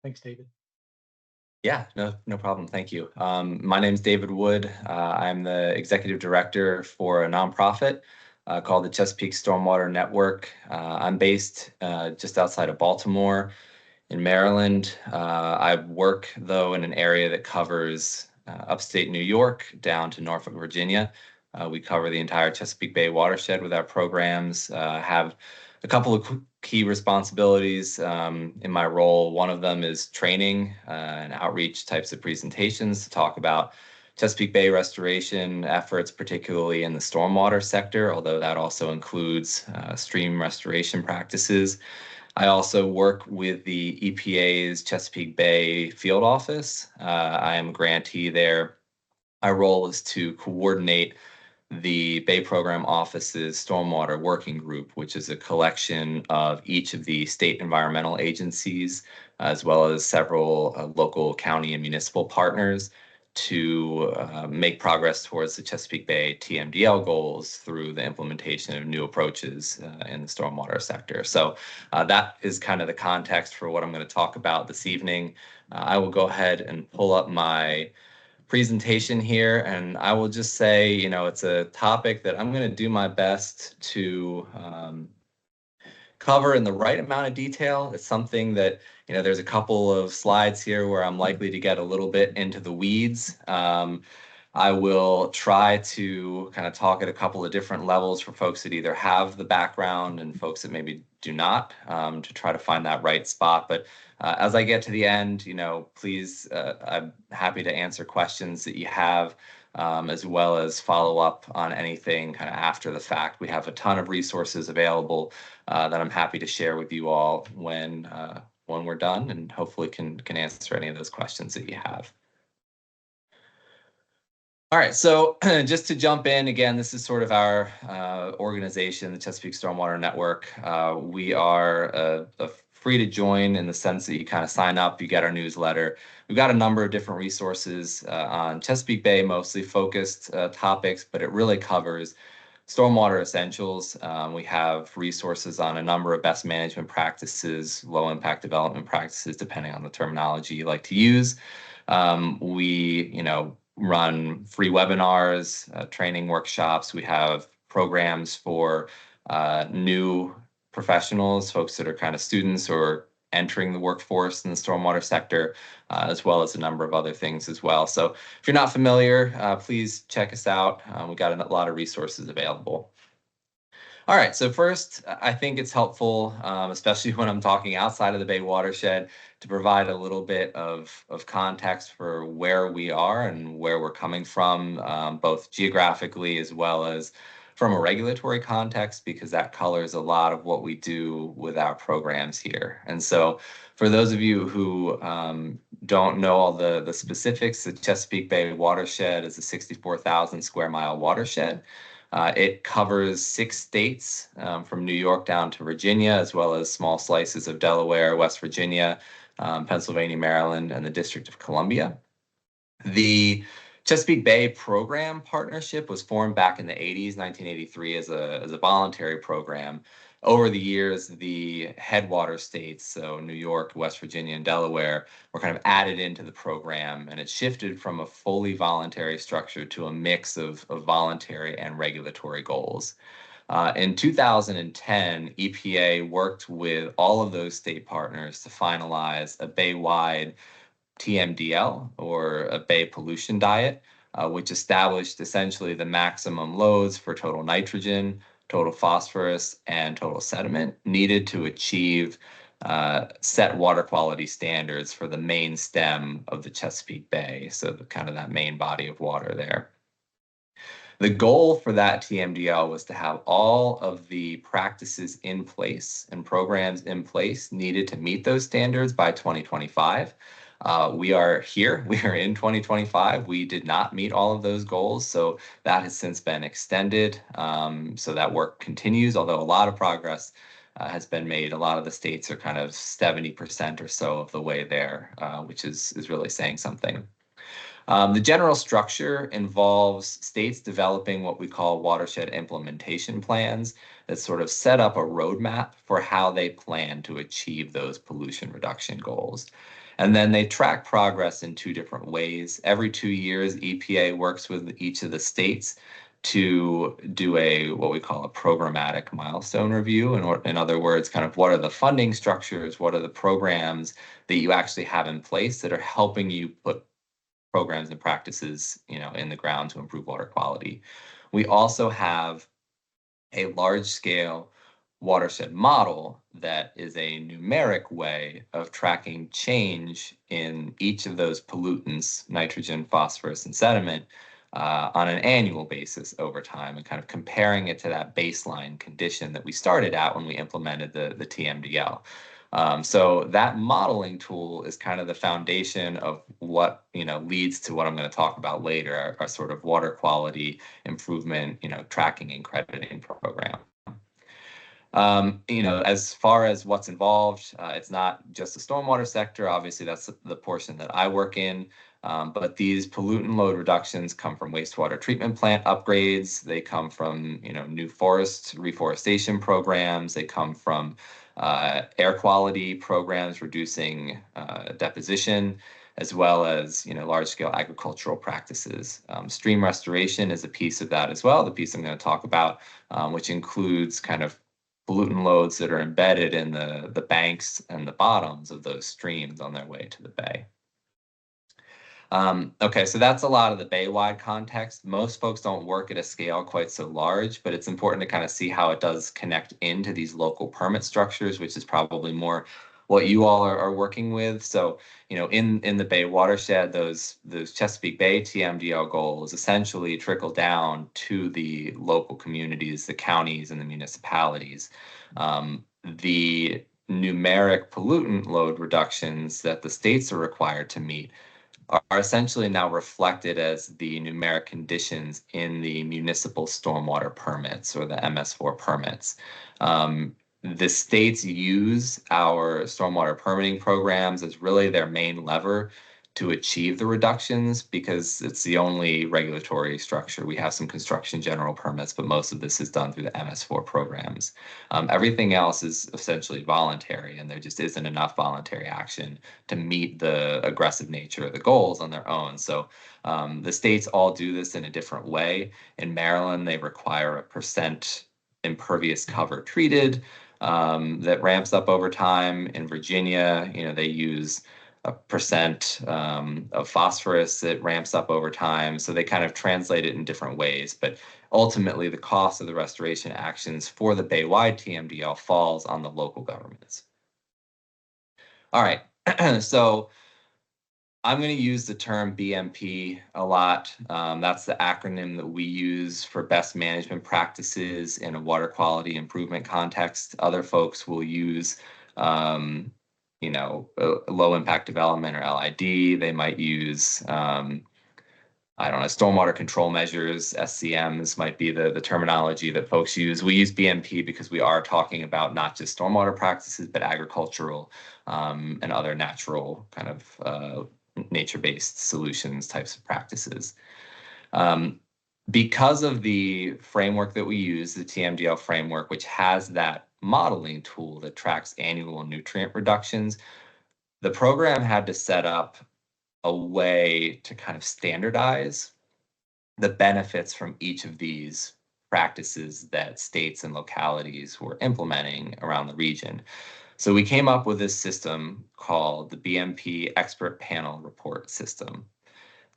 Thanks, David. Yeah, no problem. Thank you. My name is David Wood. I'm the executive director for a nonprofit called the Chesapeake Stormwater Network. I'm based just outside of Baltimore in Maryland. I work, though, in an area that covers upstate New York down to Norfolk, Virginia. We cover the entire Chesapeake Bay watershed with our programs, have a couple of key responsibilities in my role. One of them is training and outreach types of presentations to talk about Chesapeake Bay restoration efforts, particularly in the stormwater sector, although that also includes stream restoration practices. I also work with the EPA's Chesapeake Bay field office. I am a grantee there. My role is to coordinate the Bay Program Office's Stormwater Working Group, which is a collection of each of the state environmental agencies, as well as several local county and municipal partners, to make progress towards the Chesapeake Bay TMDL goals through the implementation of new approaches in the stormwater sector. So that is kind of the context for what I'm going to talk about this evening. I will go ahead and pull up my presentation here, and I will just say, it's a topic that I'm going to do my best to cover in the right amount of detail. It's something that, there's a couple of slides here where I'm likely to get a little bit into the weeds. I will try to kind of talk at a couple of different levels for folks that either have the background and folks that maybe do not, to try to find that right spot. But as I get to the end, please, I'm happy to answer questions that you have, as well as follow up on anything kind of after the fact. We have a ton of resources available that I'm happy to share with you all when we're done, and hopefully can answer any of those questions that you have. All right, so just to jump in, again, this is sort of our organization, the Chesapeake Stormwater Network. We are free to join in the sense that you kind of sign up, you get our newsletter. We've got a number of different resources on Chesapeake Bay, mostly focused topics, but it really covers stormwater essentials. We have resources on a number of best management practices, low impact development practices, depending on the terminology you like to use. We, run free webinars, training workshops. We have programs for new professionals, folks that are kind of students or entering the workforce in the stormwater sector, as well as a number of other things as well. So if you're not familiar, please check us out. We've got a lot of resources available. All right, so first, I think it's helpful, especially when I'm talking outside of the Bay watershed, to provide a little bit of context for where we are and where we're coming from, both geographically as well as from a regulatory context, because that colors a lot of what we do with our programs here. And so for those of you who don't know all the specifics, the Chesapeake Bay watershed is a 64,000 square mile watershed. It covers 6 states, from New York down to Virginia, as well as small slices of Delaware, West Virginia, Pennsylvania, Maryland, and the District of Columbia. The Chesapeake Bay Program Partnership was formed back in the 80s, 1983, as a voluntary program. Over the years, the headwater states, so New York, West Virginia, and Delaware, were kind of added into the program, and it shifted from a fully voluntary structure to a mix of voluntary and regulatory goals. In 2010, EPA worked with all of those state partners to finalize a Bay-wide TMDL, or a Bay Pollution Diet, which established essentially the maximum loads for total nitrogen, total phosphorus, and total sediment needed to achieve set water quality standards for the main stem of the Chesapeake Bay, so kind of that main body of water there. The goal for that TMDL was to have all of the practices in place and programs in place needed to meet those standards by 2025. We are here, we are in 2025. We did not meet all of those goals, so that has since been extended. So that work continues, although a lot of progress has been made. A lot of the states are kind of 70% or so of the way there, which is really saying something. The general structure involves states developing what we call watershed implementation plans that sort of set up a roadmap for how they plan to achieve those pollution reduction goals. And then they track progress in two different ways. Every 2 years, EPA works with each of the states to do what we call a programmatic milestone review. In other words, kind of what are the funding structures, what are the programs that you actually have in place that are helping you put programs and practices, in the ground to improve water quality. We also have a large scale watershed model that is a numeric way of tracking change in each of those pollutants, nitrogen, phosphorus, and sediment, on an annual basis over time, and kind of comparing it to that baseline condition that we started at when we implemented the TMDL. So that modeling tool is kind of the foundation of what leads to what I'm going to talk about later, our sort of water quality improvement, tracking and crediting program. As far as what's involved, it's not just the stormwater sector. Obviously, that's the portion that I work in. But these pollutant load reductions come from wastewater treatment plant upgrades. They come from, new forest reforestation programs. They come from air quality programs, reducing deposition, as well as, large-scale agricultural practices. Stream restoration is a piece of that as well, the piece I'm going to talk about, which includes kind of pollutant loads that are embedded in the banks and the bottoms of those streams on their way to the bay. Okay, so that's a lot of the bay-wide context. Most folks don't work at a scale quite so large, but it's important to kind of see how it does connect into these local permit structures, which is probably more what you all are working with. So, in the Bay watershed, those Chesapeake Bay TMDL goals essentially trickle down to the local communities, the counties, and the municipalities. The numeric pollutant load reductions that the states are required to meet are essentially now reflected as the numeric conditions in the municipal stormwater permits, or the MS4 permits. The states use our stormwater permitting programs as really their main lever to achieve the reductions, because it's the only regulatory structure. We have some construction general permits, but most of this is done through the MS4 programs. Everything else is essentially voluntary, and there just isn't enough voluntary action to meet the aggressive nature of the goals on their own. So the states all do this in a different way. In Maryland, they require a percent impervious cover treated that ramps up over time. In Virginia, they use a percent of phosphorus that ramps up over time. So they kind of translate it in different ways. But ultimately, the cost of the restoration actions for the Bay-wide TMDL falls on the local governments. All right, so I'm going to use the term BMP a lot. That's the acronym that we use for best management practices in a water quality improvement context. Other folks will use low impact development, or LID. They might use, stormwater control measures, SCMs might be the terminology that folks use. We use BMP because we are talking about not just stormwater practices, but agricultural and other natural kind of nature-based solutions types of practices. Because of the framework that we use, the TMDL framework, which has that modeling tool that tracks annual nutrient reductions, the program had to set up a way to kind of standardize the benefits from each of these practices that states and localities were implementing around the region. So we came up with this system called the BMP Expert Panel Report System.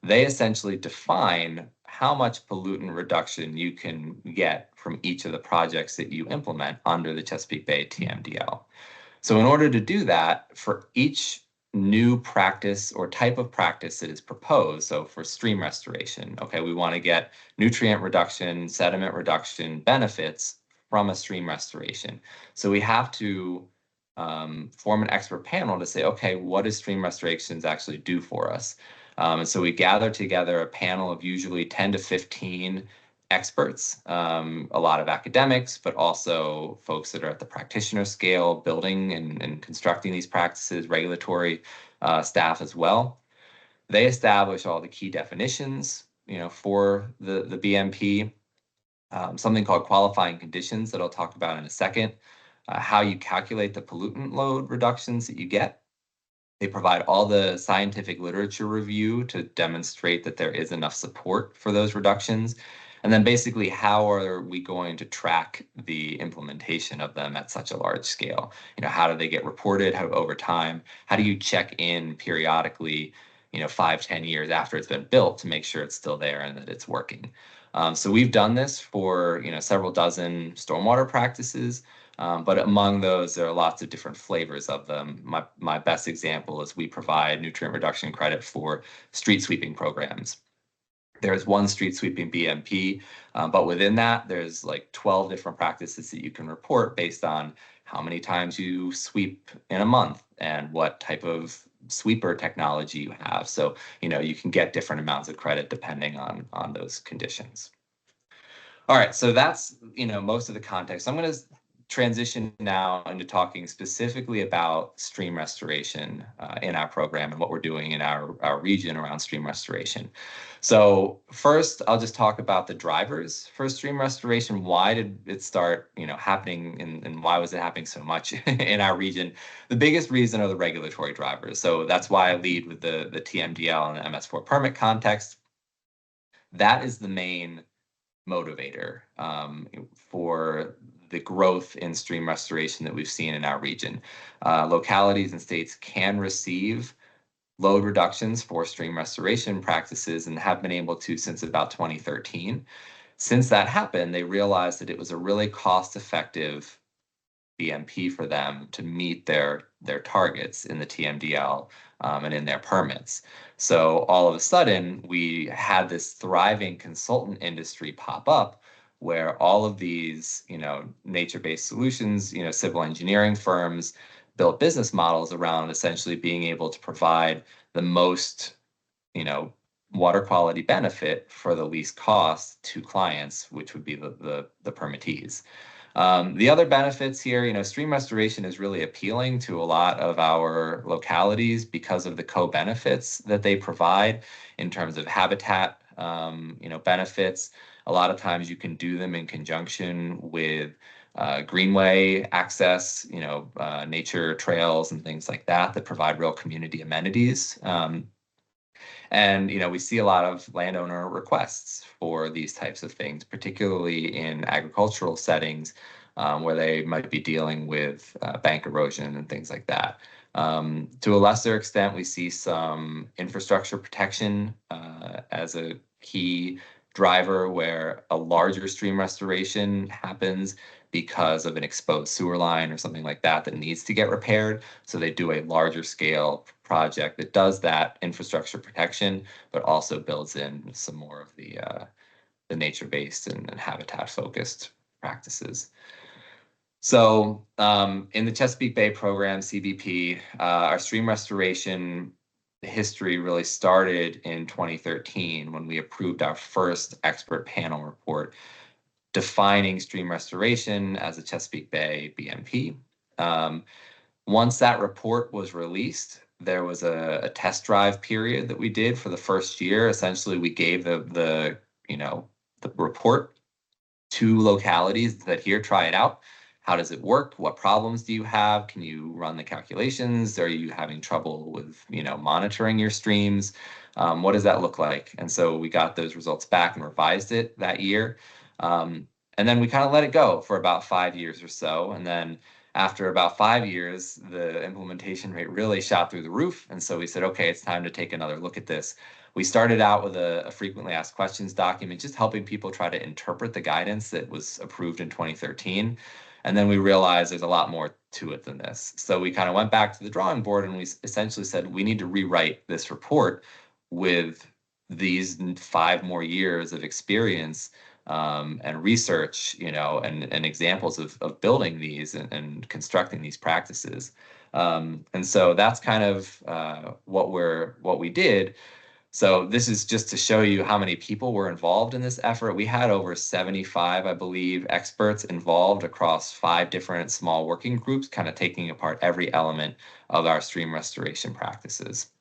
They essentially define how much pollutant reduction you can get from each of the projects that you implement under the Chesapeake Bay TMDL. So in order to do that, for each new practice or type of practice that is proposed, so for stream restoration, okay, we want to get nutrient reduction, sediment reduction benefits from a stream restoration. So we have to form an expert panel to say, okay, what does stream restorations actually do for us? And so we gather together a panel of usually 10 to 15 experts, a lot of academics, but also folks that are at the practitioner scale, building and constructing these practices, regulatory staff as well. They establish all the key definitions, for the BMP, something called qualifying conditions that I'll talk about in a second, how you calculate the pollutant load reductions that you get, They provide all the scientific literature review to demonstrate that there is enough support for those reductions. And then basically, how are we going to track the implementation of them at such a large scale? How do they get reported over time? How do you check in periodically, 5, 10 years after it's been built to make sure it's still there and that it's working? So we've done this for, several dozen stormwater practices. But among those, there are lots of different flavors of them. My best example is we provide nutrient reduction credit for street sweeping programs. There's one street sweeping BMP, but within that, there's like 12 different practices that you can report based on how many times you sweep in a month and what type of sweeper technology you have. So, you can get different amounts of credit depending on those conditions. All right, so that's, most of the context. I'm going to transition now into talking specifically about stream restoration in our program and what we're doing in our region around stream restoration. So first, I'll just talk about the drivers for stream restoration. Why did it start, happening, and why was it happening so much in our region? The biggest reason are the regulatory drivers. So that's why I lead with the TMDL and the MS4 permit context. That is the main motivator for the growth in stream restoration that we've seen in our region. Localities and states can receive load reductions for stream restoration practices and have been able to since about 2013. Since that happened, they realized that it was a really cost-effective BMP for them to meet their targets in the TMDL and in their permits. So all of a sudden, we had this thriving consultant industry pop up where all of these, nature-based solutions, civil engineering firms built business models around essentially being able to provide the most, water quality benefit for the least cost to clients, which would be the permittees. The other benefits here, stream restoration is really appealing to a lot of our localities because of the co-benefits that they provide in terms of habitat, benefits. A lot of times you can do them in conjunction with greenway access, nature trails and things like that provide real community amenities. And, we see a lot of landowner requests for these types of things, particularly in agricultural settings where they might be dealing with bank erosion and things like that. To a lesser extent, we see some infrastructure protection as a key driver where a larger stream restoration happens because of an exposed sewer line or something like that needs to get repaired. So they do a larger scale project that does that infrastructure protection, but also builds in some more of the nature-based and habitat-focused practices. So in the Chesapeake Bay program, CBP, our stream restoration history really started in 2013 when we approved our first expert panel report defining stream restoration as a Chesapeake Bay BMP. Once that report was released, there was a test drive period that we did for the first year. Essentially, we gave the report to localities that here, try it out. How does it work? What problems do you have? Can you run the calculations? Are you having trouble with, monitoring your streams? What does that look like? And so we got those results back and revised it that year. And then we kind of let it go for about 5 years or so. And then after about 5 years, the implementation rate really shot through the roof. And so we said, okay, it's time to take another look at this. We started out with a frequently asked questions document, just helping people try to interpret the guidance that was approved in 2013. And then we realized there's a lot more to it than this. So we kind of went back to the drawing board and we essentially said, we need to rewrite this report with these 5 more years of experience and research, and examples of building these and constructing these practices. And so that's kind of what we did. So this is just to show you how many people were involved in this effort. We had over 75, I believe, experts involved across 5 different small working groups, kind of taking apart every element of our stream restoration practices.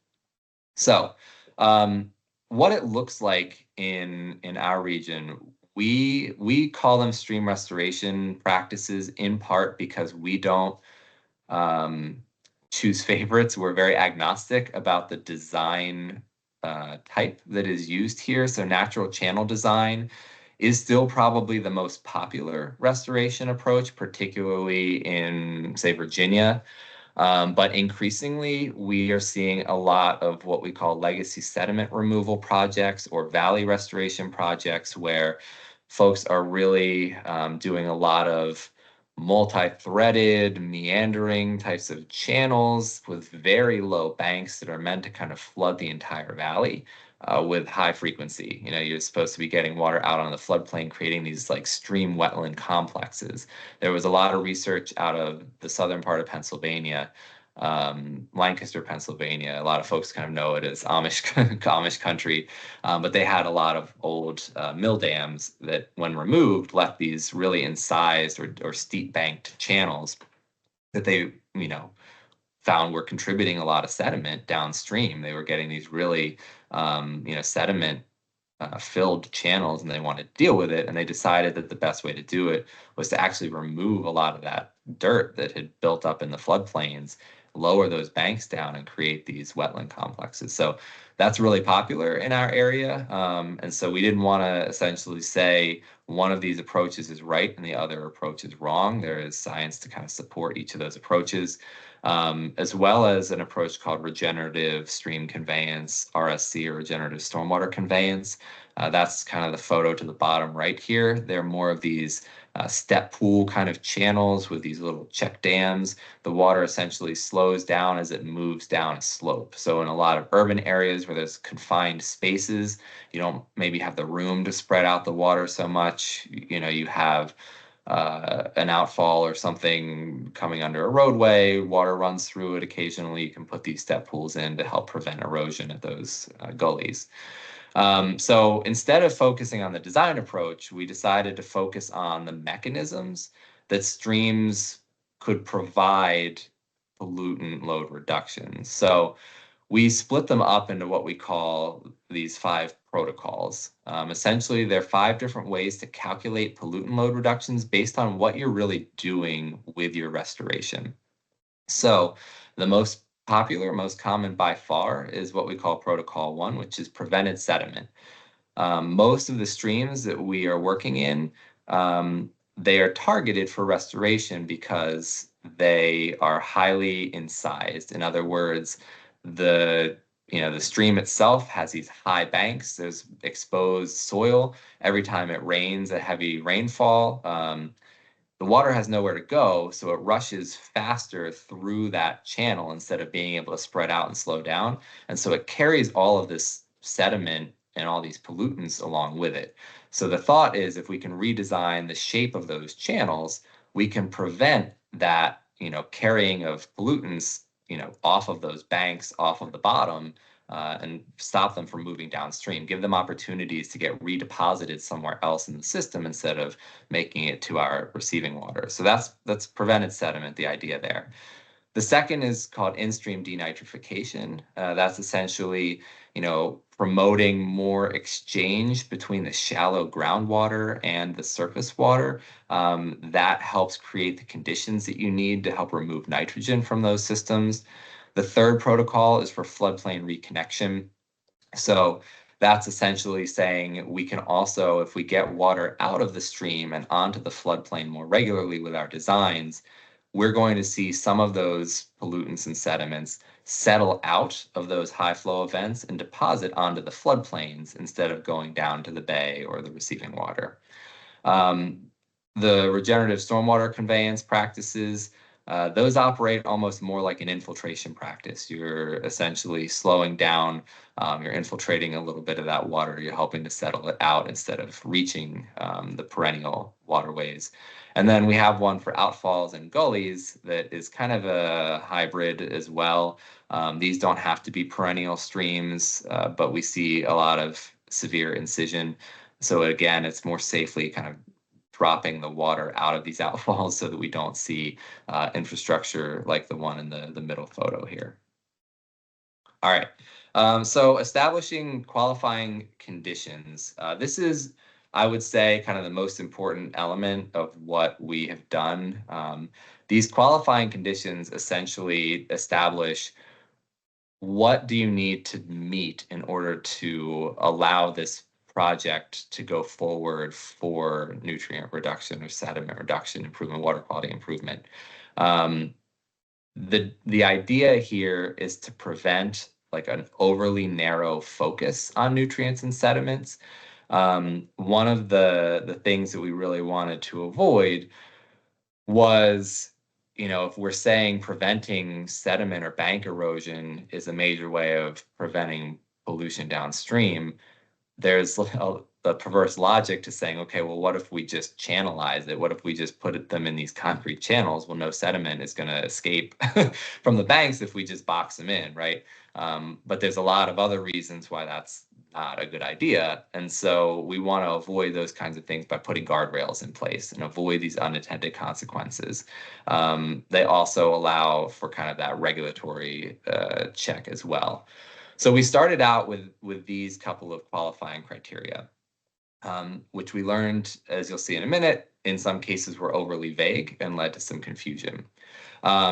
So what it looks like in our region, we call them stream restoration practices in part because we don't choose favorites. We're very agnostic about the design type that is used here. So natural channel design is still probably the most popular restoration approach, particularly in, say, Virginia. But increasingly, we are seeing a lot of what we call legacy sediment removal projects or valley restoration projects, where folks are really doing a lot of multi-threaded, meandering types of channels with very low banks that are meant to kind of flood the entire valley with high frequency. You know, you're supposed to be getting water out on the floodplain, creating these like stream wetland complexes. There was a lot of research out of the southern part of Pennsylvania, Lancaster, Pennsylvania. A lot of folks kind of know it as Amish Amish country, but they had a lot of old mill dams that, when removed, left these really incised or steep banked channels that they, you know, found were contributing a lot of sediment downstream. They were getting these really, sediment filled channels, and they wanted to deal with it. And they decided that the best way to do it was to actually remove a lot of that dirt that had built up in the floodplains, lower those banks down, and create these wetland complexes. So that's really popular in our area. And so we didn't want to essentially say one of these approaches is right and the other approach is wrong. There is science to kind of support each of those approaches. As well as an approach called regenerative stream conveyance, RSC, or regenerative stormwater conveyance. That's kind of the photo to the bottom right here. They're more of these step pool kind of channels with these little check dams. The water essentially slows down as it moves down a slope. So in a lot of urban areas where there's confined spaces, you don't maybe have the room to spread out the water so much. You know, you have an outfall or something coming under a roadway, water runs through it occasionally. You can put these step pools in to help prevent erosion at those gullies. So instead of focusing on the design approach, we decided to focus on the mechanisms that streams could provide pollutant load reduction. So we split them up into what we call these 5 protocols. Essentially, there are 5 different ways to calculate pollutant load reductions based on what you're really doing with your restoration. So the most popular, most common by far, is what we call Protocol 1, which is prevented sediment. Most of the streams that we are working in, they are targeted for restoration because they are highly incised. In other words, the stream itself has these high banks. There's exposed soil. Every time it rains, a heavy rainfall, the water has nowhere to go, so it rushes faster through that channel instead of being able to spread out and slow down. And so it carries all of this sediment and all these pollutants along with it. So the thought is, if we can redesign the shape of those channels, we can prevent that, carrying of pollutants, off of those banks, off of the bottom, and stop them from moving downstream, give them opportunities to get redeposited somewhere else in the system instead of making it to our receiving water. So that's prevented sediment, the idea there. The second is called in-stream denitrification. That's essentially, promoting more exchange between the shallow groundwater and the surface water. That helps create the conditions that you need to help remove nitrogen from those systems. The third protocol is for floodplain reconnection. So that's essentially saying we can also, if we get water out of the stream and onto the floodplain more regularly with our designs, we're going to see some of those pollutants and sediments settle out of those high flow events and deposit onto the floodplains instead of going down to the bay or the receiving water. The regenerative stormwater conveyance practices, those operate almost more like an infiltration practice. You're essentially slowing down, you're infiltrating a little bit of that water, you're helping to settle it out instead of reaching the perennial waterways. And then we have one for outfalls and gullies that is kind of a hybrid as well. These don't have to be perennial streams, but we see a lot of severe incision. So again, it's more safely kind of dropping the water out of these outfalls so that we don't see infrastructure like the one in the middle photo here. All right, so establishing qualifying conditions. This is, I would say, kind of the most important element of what we have done. These qualifying conditions essentially establish what do you need to meet in order to allow this project to go forward for nutrient reduction or sediment reduction improvement, water quality improvement. The idea here is to prevent like an overly narrow focus on nutrients and sediments. One of the things that we really wanted to avoid was, if we're saying preventing sediment or bank erosion is a major way of preventing pollution downstream, there's the perverse logic to saying, okay, well, what if we just channelize it? What if we just put them in these concrete channels? Well, no sediment is going to escape from the banks if we just box them in, right? But there's a lot of other reasons why that's not a good idea. And so we want to avoid those kinds of things by putting guardrails in place and avoid these unintended consequences. They also allow for kind of that regulatory check as well. So we started out with these couple of qualifying criteria, which we learned, as you'll see in a minute, in some cases were overly vague and led to some confusion.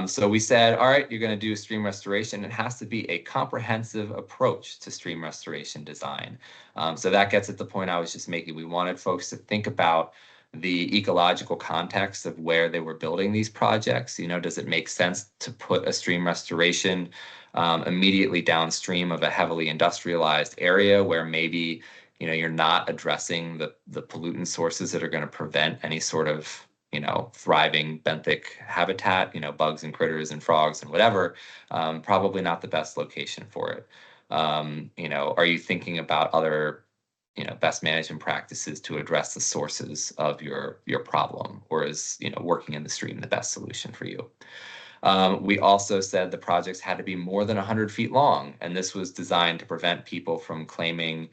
So we said, all right, you're going to do stream restoration. It has to be a comprehensive approach to stream restoration design. So that gets at the point I was just making. We wanted folks to think about the ecological context of where they were building these projects. Does it make sense to put a stream restoration immediately downstream of a heavily industrialized area where maybe you're not addressing the pollutant sources that are going to prevent any sort of thriving benthic habitat, bugs and critters and frogs and whatever? Probably not the best location for it. Are you thinking about other best management practices to address the sources of your problem, or is working in the stream the best solution for you? We also said the projects had to be more than 100 feet long, and this was designed to prevent people from claiming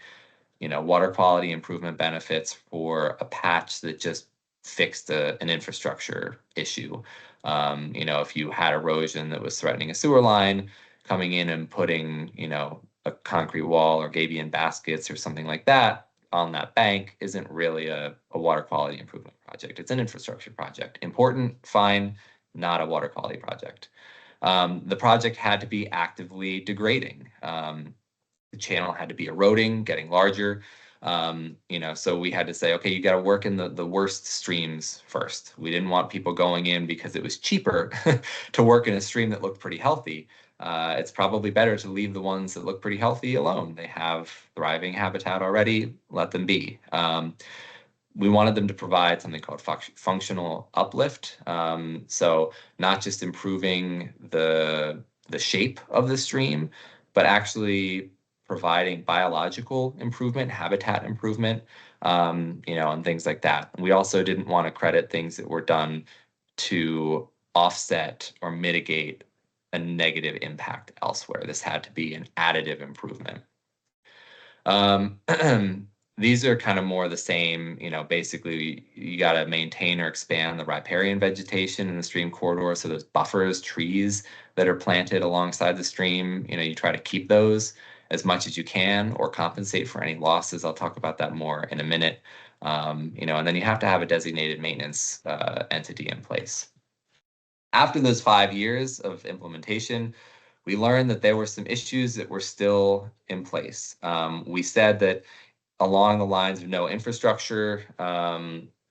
water quality improvement benefits for a patch that just fixed an infrastructure issue. If you had erosion that was threatening a sewer line, coming in and putting a concrete wall or gabion baskets or something like that on that bank isn't really a water quality improvement project. It's an infrastructure project. Important, fine, not a water quality project. The project had to be actively degrading. The channel had to be eroding, getting larger. So we had to say, okay, you got to work in the worst streams first. We didn't want people going in because it was cheaper to work in a stream that looked pretty healthy. It's probably better to leave the ones that look pretty healthy alone. They have thriving habitat already, let them be. We wanted them to provide something called functional uplift. So not just improving the shape of the stream, but actually providing biological improvement, habitat improvement, and things like that. We also didn't want to credit things that were done to offset or mitigate a negative impact elsewhere. This had to be an additive improvement. These are kind of more the same, basically you got to maintain or expand the riparian vegetation in the stream corridor. So those buffers, trees that are planted alongside the stream, you try to keep those as much as you can or compensate for any losses. I'll talk about that more in a minute. And then you have to have a designated maintenance entity in place. After those 5 years of implementation, we learned that there were some issues that were still in place. We said that along the lines of no infrastructure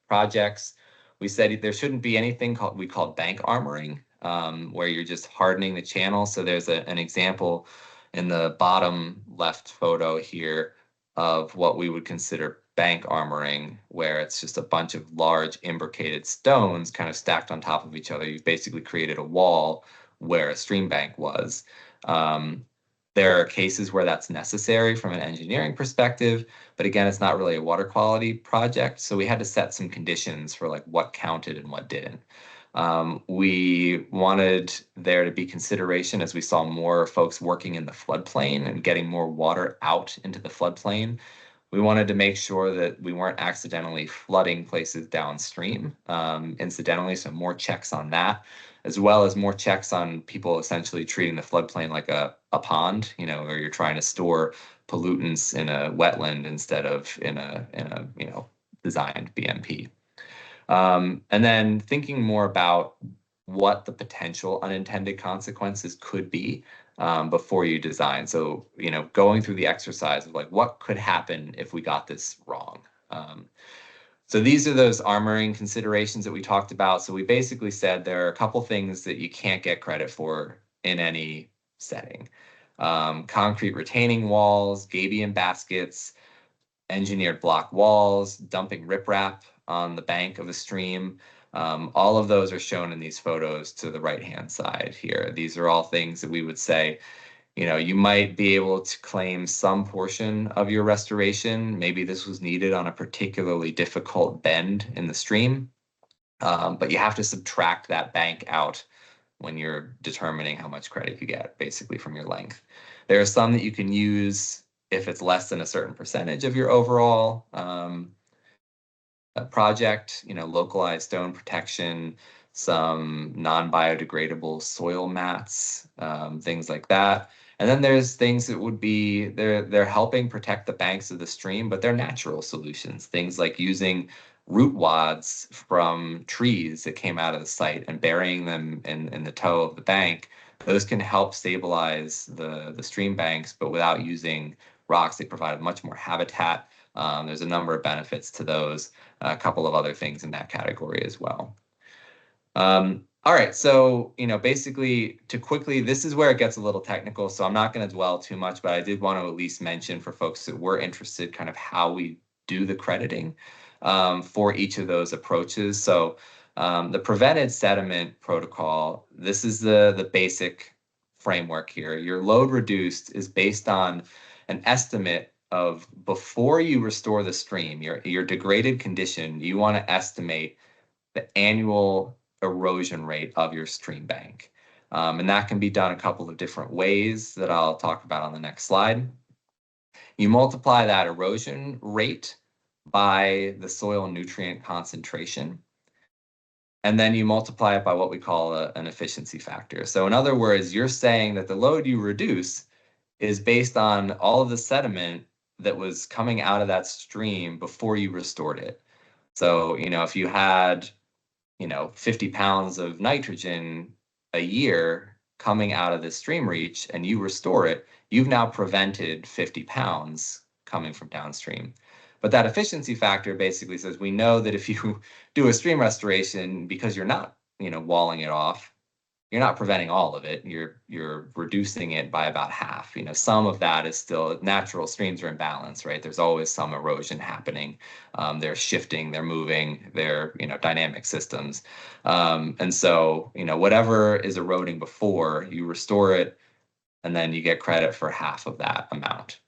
projects, we said there shouldn't be anything we called bank armoring, where you're just hardening the channel. So there's an example in the bottom left photo here of what we would consider bank armoring, where it's just a bunch of large imbricated stones kind of stacked on top of each other. You've basically created a wall where a stream bank was. There are cases where that's necessary from an engineering perspective, but again, it's not really a water quality project. So we had to set some conditions for like what counted and what didn't. We wanted there to be consideration as we saw more folks working in the floodplain and getting more water out into the floodplain. We wanted to make sure that we weren't accidentally flooding places downstream, incidentally, so more checks on that, as well as more checks on people essentially treating the floodplain like a pond, where you're trying to store pollutants in a wetland instead of in a designed BMP. And then thinking more about what the potential unintended consequences could be before you design. So, going through the exercise of like, what could happen if we got this wrong? So these are those armoring considerations that we talked about. So we basically said there are a couple things that you can't get credit for in any setting. Concrete retaining walls, gabion baskets, engineered block walls, dumping riprap on the bank of a stream. All of those are shown in these photos to the right-hand side here. These are all things that we would say, you might be able to claim some portion of your restoration. Maybe this was needed on a particularly difficult bend in the stream, but you have to subtract that bank out when you're determining how much credit you get, basically from your length. There are some that you can use if it's less than a certain percentage of your overall project, localized stone protection, some non-biodegradable soil mats, things like that. And then there's things that would be, they're helping protect the banks of the stream, but they're natural solutions. Things like using root wads from trees that came out of the site and burying them in the toe of the bank. Those can help stabilize the stream banks, but without using rocks. They provide much more habitat. There's a number of benefits to those, a couple of other things in that category as well. All right, so basically this is where it gets a little technical, so I'm not going to dwell too much, but I did want to at least mention for folks that were interested kind of how we do the crediting for each of those approaches. So the prevented sediment protocol, this is the basic framework here. Your load reduced is based on an estimate of before you restore the stream, your degraded condition, you want to estimate the annual erosion rate of your stream bank. And that can be done a couple of different ways that I'll talk about on the next slide. You multiply that erosion rate by the soil nutrient concentration, and then you multiply it by what we call an efficiency factor. So in other words, you're saying that the load you reduce is based on all of the sediment that was coming out of that stream before you restored it. So, if you had 50 pounds of nitrogen a year coming out of the stream reach and you restore it, you've now prevented 50 pounds coming from downstream. But that efficiency factor basically says we know that if you do a stream restoration, because you're not, walling it off, you're not preventing all of it. You're reducing it by about half. Some of that is still natural. Streams are in balance, right? There's always some erosion happening. They're shifting, they're moving, they're dynamic systems. And so whatever is eroding before, you restore it, and then you get credit for half of that amount.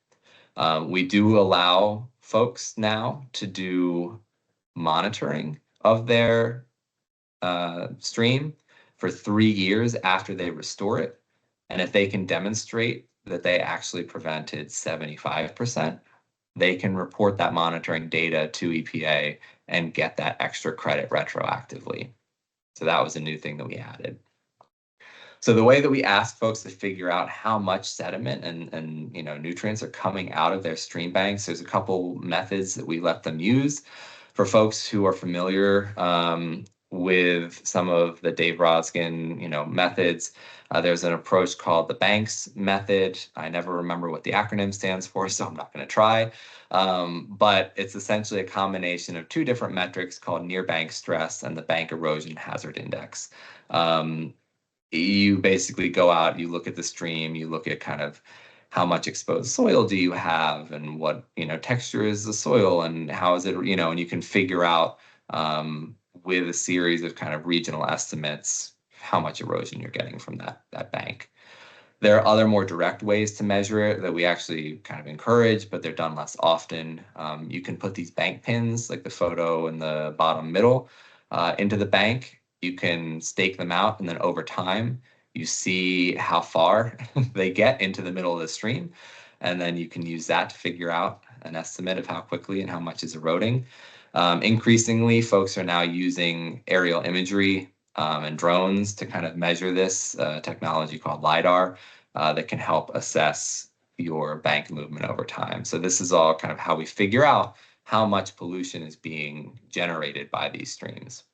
We do allow folks now to do monitoring of their stream for 3 years after they restore it. And if they can demonstrate that they actually prevented 75%, they can report that monitoring data to EPA and get that extra credit retroactively. So that was a new thing that we added. So the way that we ask folks to figure out how much sediment and nutrients are coming out of their stream banks, there's a couple methods that we let them use. For folks who are familiar with some of the Dave Roskin, methods, there's an approach called the Banks method. I never remember what the acronym stands for, so I'm not going to try. But it's essentially a combination of two different metrics called near bank stress and the bank erosion hazard index. You basically go out, you look at the stream, you look at kind of how much exposed soil do you have and what, texture is the soil and how is it, and you can figure out with a series of kind of regional estimates how much erosion you're getting from that bank. There are other more direct ways to measure it that we actually kind of encourage, but they're done less often. You can put these bank pins, like the photo in the bottom middle, into the bank. You can stake them out, and then over time, you see how far they get into the middle of the stream. And then you can use that to figure out an estimate of how quickly and how much is eroding. Increasingly, folks are now using aerial imagery and drones to kind of measure this technology called LiDAR that can help assess your bank movement over time. So this is all kind of how we figure out how much pollution is being generated by these streams.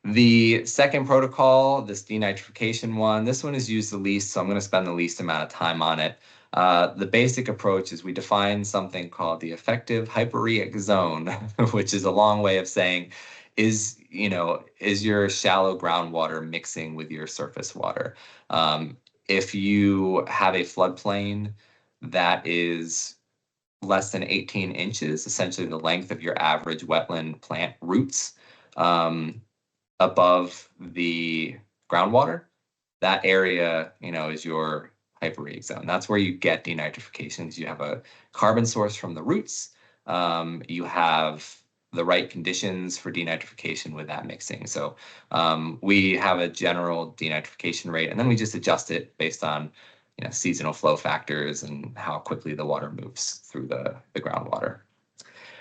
The second protocol, this denitrification one, this one is used the least, so I'm going to spend the least amount of time on it. The basic approach is we define something called the effective hyporheic zone, which is a long way of saying, is your shallow groundwater mixing with your surface water? If you have a floodplain that is less than 18 inches, essentially the length of your average wetland plant roots, above the groundwater, that area, is your hyporheic zone. That's where you get denitrifications. You have a carbon source from the roots. You have the right conditions for denitrification with that mixing. So we have a general denitrification rate, and then we just adjust it based on seasonal flow factors and how quickly the water moves through the groundwater.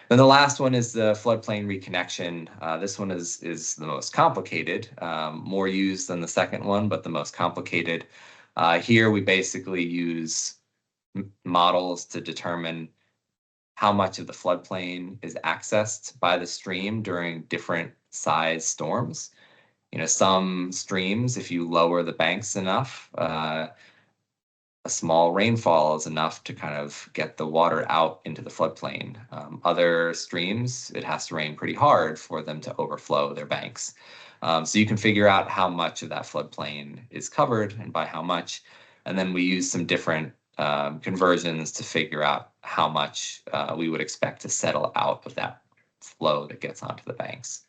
Then the last one is the floodplain reconnection. This one is the most complicated, more used than the second one, but the most complicated. Here we basically use models to determine how much of the floodplain is accessed by the stream during different size storms. Some streams, if you lower the banks enough, a small rainfall is enough to kind of get the water out into the floodplain. Other streams, it has to rain pretty hard for them to overflow their banks. So you can figure out how much of that floodplain is covered and by how much. And then we use some different conversions to figure out how much we would expect to settle out of that flow that gets onto the banks.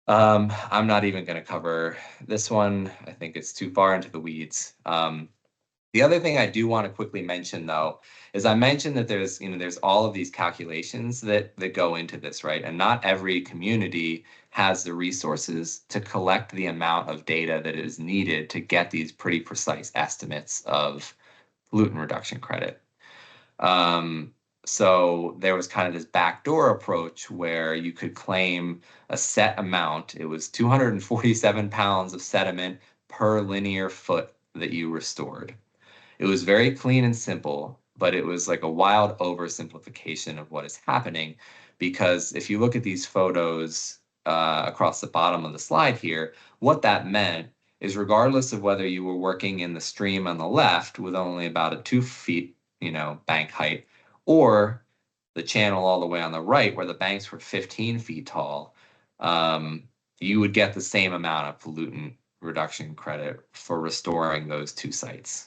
I'm not even going to cover this one. I think it's too far into the weeds. The other thing I do want to quickly mention, though, is I mentioned that there's all of these calculations that go into this, right? And not every community has the resources to collect the amount of data that is needed to get these pretty precise estimates of pollutant reduction credit. So there was kind of this backdoor approach where you could claim a set amount. It was 247 pounds of sediment per linear foot that you restored. It was very clean and simple, but it was like a wild oversimplification of what is happening, because if you look at these photos across the bottom of the slide here, what that meant is regardless of whether you were working in the stream on the left with only about a 2 feet, bank height, or the channel all the way on the right where the banks were 15 feet tall, you would get the same amount of pollutant reduction credit for restoring those two sites,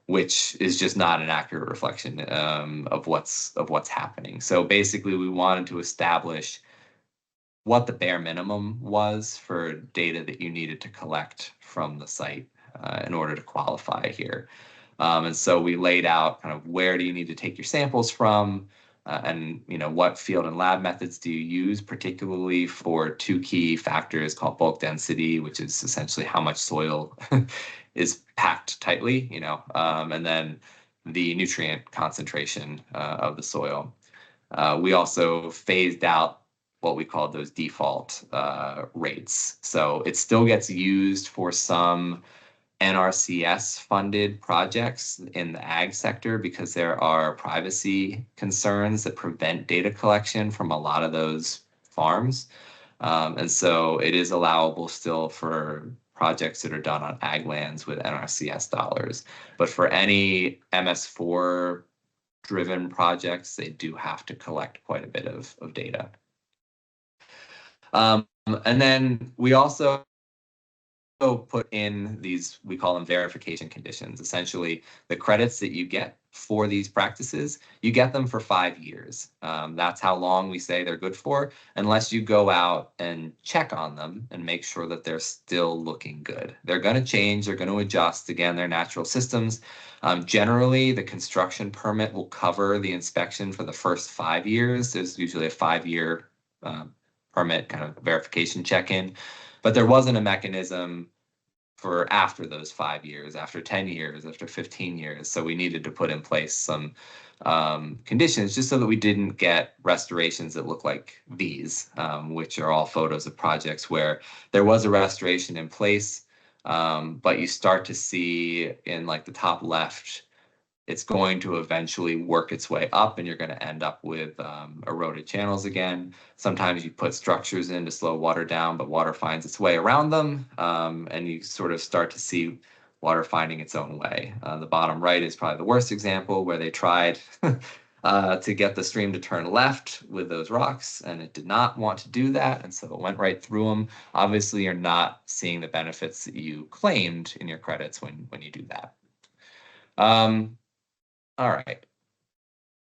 which is just not an accurate reflection of what's happening. So basically, we wanted to establish what the bare minimum was for data that you needed to collect from the site in order to qualify here. And so we laid out kind of where do you need to take your samples from, and what field and lab methods do you use, particularly for two key factors called bulk density, which is essentially how much soil is packed tightly, and then the nutrient concentration of the soil. We also phased out what we called those default rates. So it still gets used for some NRCS funded projects in the ag sector because there are privacy concerns that prevent data collection from a lot of those farms. And so it is allowable still for projects that are done on ag lands with NRCS dollars. But for any MS4 driven projects, they do have to collect quite a bit of data. And then we also put in these, we call them verification conditions. Essentially, the credits that you get for these practices, you get them for 5 years. That's how long we say they're good for, unless you go out and check on them and make sure that they're still looking good. They're going to change, they're going to adjust. Again, they're natural systems. Generally, the construction permit will cover the inspection for the first 5 years. There's usually a 5-year permit kind of verification check-in. But there wasn't a mechanism for after those 5 years, after 10 years, after 15 years. So we needed to put in place some conditions just so that we didn't get restorations that look like these, which are all photos of projects where there was a restoration in place, but you start to see in like the top left it's going to eventually work its way up, and you're going to end up with eroded channels again. Sometimes you put structures in to slow water down, but water finds its way around them, and you sort of start to see water finding its own way. The bottom right is probably the worst example, where they tried to get the stream to turn left with those rocks, and it did not want to do that, and so it went right through them. Obviously, you're not seeing the benefits that you claimed in your credits when you do that. All right.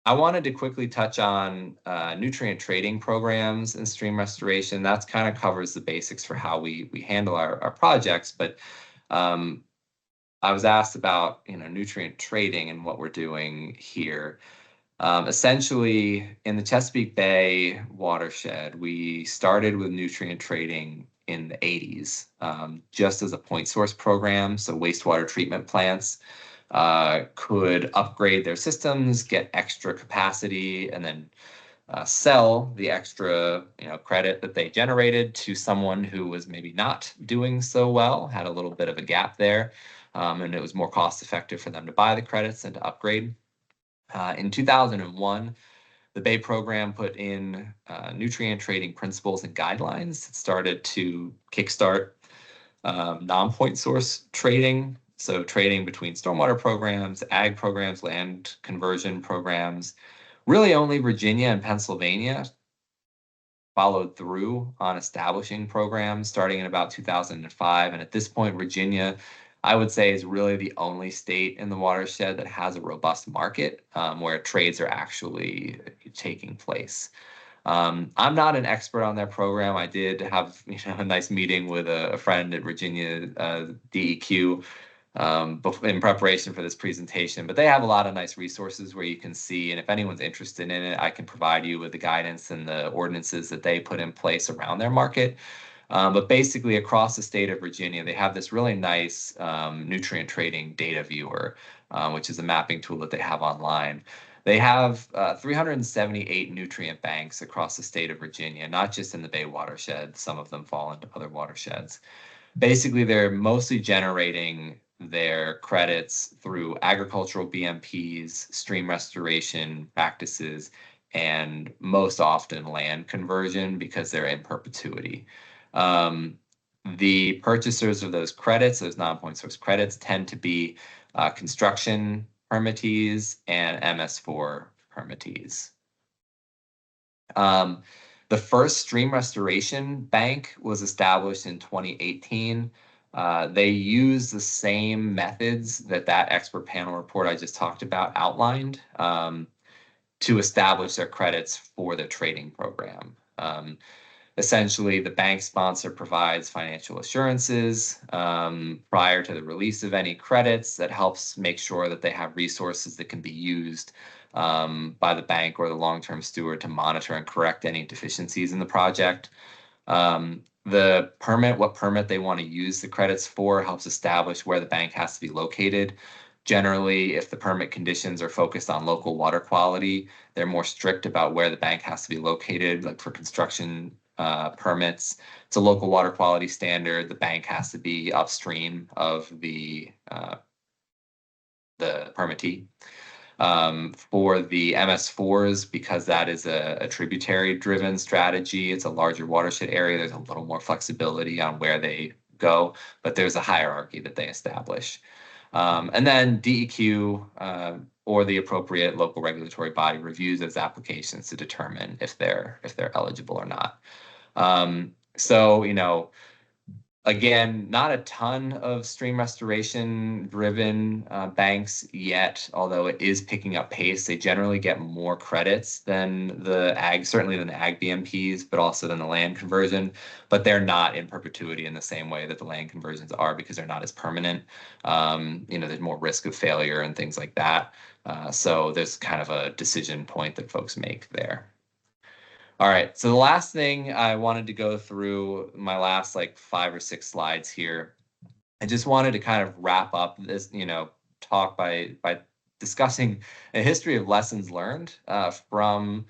I wanted to quickly touch on nutrient trading programs and stream restoration. That's kind of covers the basics for how we handle our projects. But I was asked about nutrient trading and what we're doing here. Essentially, in the Chesapeake Bay watershed, we started with nutrient trading in the 80s, just as a point source program. So wastewater treatment plants could upgrade their systems, get extra capacity, and then sell the extra credit that they generated to someone who was maybe not doing so well, had a little bit of a gap there, and it was more cost effective for them to buy the credits and to upgrade. In 2001, the Bay program put in nutrient trading principles and guidelines that started to kickstart non-point source trading. So trading between stormwater programs, ag programs, land conversion programs. Really only Virginia and Pennsylvania followed through on establishing programs starting in about 2005. And at this point, Virginia, I would say, is really the only state in the watershed that has a robust market where trades are actually taking place. I'm not an expert on their program. I did have a nice meeting with a friend at Virginia DEQ in preparation for this presentation, but they have a lot of nice resources where you can see, and if anyone's interested in it, I can provide you with the guidance and the ordinances that they put in place around their market. But basically across the state of Virginia, they have this really nice nutrient trading data viewer, which is a mapping tool that they have online. They have 378 nutrient banks across the state of Virginia, not just in the Bay watershed. Some of them fall into other watersheds. Basically, they're mostly generating their credits through agricultural BMPs, stream restoration practices, and most often land conversion because they're in perpetuity. The purchasers of those credits, those non-point source credits, tend to be construction permittees and MS4 permittees. The first stream restoration bank was established in 2018. They use the same methods that expert panel report I just talked about outlined to establish their credits for their trading program. Essentially, the bank sponsor provides financial assurances prior to the release of any credits that helps make sure that they have resources that can be used by the bank or the long-term steward to monitor and correct any deficiencies in the project. The permit, what permit they want to use the credits for, helps establish where the bank has to be located. Generally, if the permit conditions are focused on local water quality, they're more strict about where the bank has to be located. Like for construction permits, it's a local water quality standard. The bank has to be upstream of the permittee. For the MS4s, because that is a tributary-driven strategy, it's a larger watershed area. There's a little more flexibility on where they go, but there's a hierarchy that they establish. And then DEQ or the appropriate local regulatory body reviews those applications to determine if they're eligible or not. So, again, not a ton of stream restoration driven banks yet, although it is picking up pace. They generally get more credits than the ag, certainly than the ag BMPs, but also than the land conversion. But they're not in perpetuity in the same way that the land conversions are because they're not as permanent. There's more risk of failure and things like that. So there's kind of a decision point that folks make there. All right, so the last thing I wanted to go through, my last 5 or 6 slides here, I just wanted to kind of wrap up this, talk by discussing a history of lessons learned from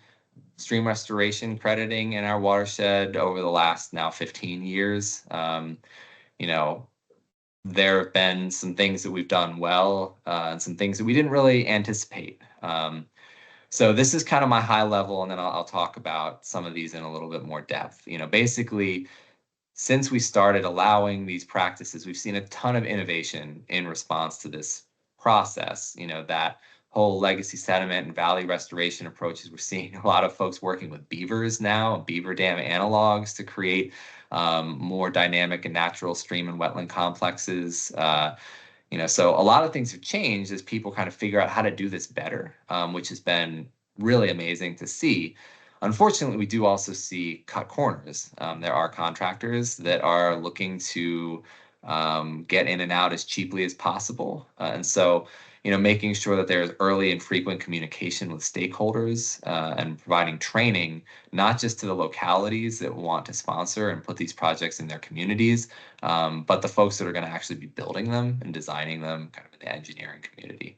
stream restoration crediting in our watershed over the last now 15 years. there have been some things that we've done well and some things that we didn't really anticipate. So this is kind of my high level, and then I'll talk about some of these in a little bit more depth. Basically, since we started allowing these practices, we've seen a ton of innovation in response to this process. That whole legacy sediment and valley restoration approaches, we're seeing a lot of folks working with beavers now, beaver dam analogs to create more dynamic and natural stream and wetland complexes. So a lot of things have changed as people kind of figure out how to do this better, which has been really amazing to see. Unfortunately, we do also see cut corners. There are contractors that are looking to get in and out as cheaply as possible. And so, making sure that there's early and frequent communication with stakeholders and providing training, not just to the localities that want to sponsor and put these projects in their communities, but the folks that are going to actually be building them and designing them kind of in the engineering community.